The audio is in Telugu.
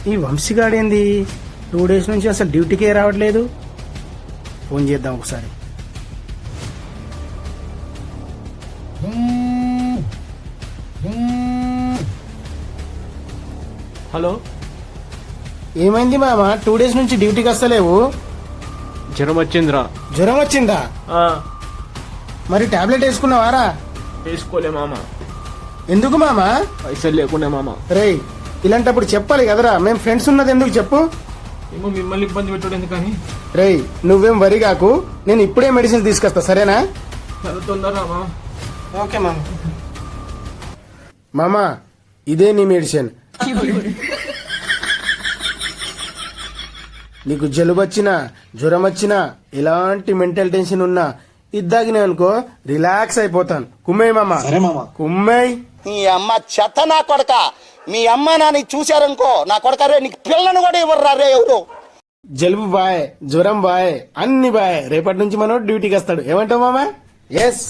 ఈ వంశీగాడేంది 2 days నుంచి అసలు డ్యూటీకే రావట్లేదు. ఫోన్ చేద్దాం ఒకసారి. హలో, ఏమైంది మామ 2 days నుంచి డ్యూటీకి వస్తలేవు? జ్వరం వచ్చిందిరా. జ్వరం వచ్చిందా? మరి టాబ్లెట్ వేసుకున్నావారా? వేసుకోలే మామ. ఎందుకు మామ? పైసలు లేకుండా మామ. రేయ్, ఇలాంటప్పుడు చెప్పాలి కదరా, మేము ఫ్రెండ్స్ ఉన్నది ఎందుకు చెప్పు? ఏమో మిమ్మల్ని ఇబ్బంది పెట్టడం ఎందుకని. రేయ్, నువ్వేం వరి కాకు, నేను ఇప్పుడే మెడిసిన్ తీసుకొస్తా, సరేనా? చదువుతుందరా మామ. ఓకే మామ. మామ, ఇదే నీ మెడిసిన్. నీకు జలుబు వచ్చినా జ్వరం వచ్చినా ఎలాంటి మెంటల్ టెన్షన్ ఉన్నా ఇద్దాగినే అనుకో రిలాక్స్ అయిపోతాను. కుమ్మేయ్ మామ. సరే మామ. కుమ్మేయ్. నీ అమ్మ చెత్త నా కొడక. మీ అమ్మ నాని చూశారనుకో నా కొడక రే నీకు పిల్లను కూడా ఇవ్వరు రే ఎవరు. జలుబు బాయ్, జ్వరం బాయ్, అన్ని బాయ్. రేపటి నుంచి మనోడు డ్యూటీకి వస్తాడు. ఏమంటావు మామ? ఎస్.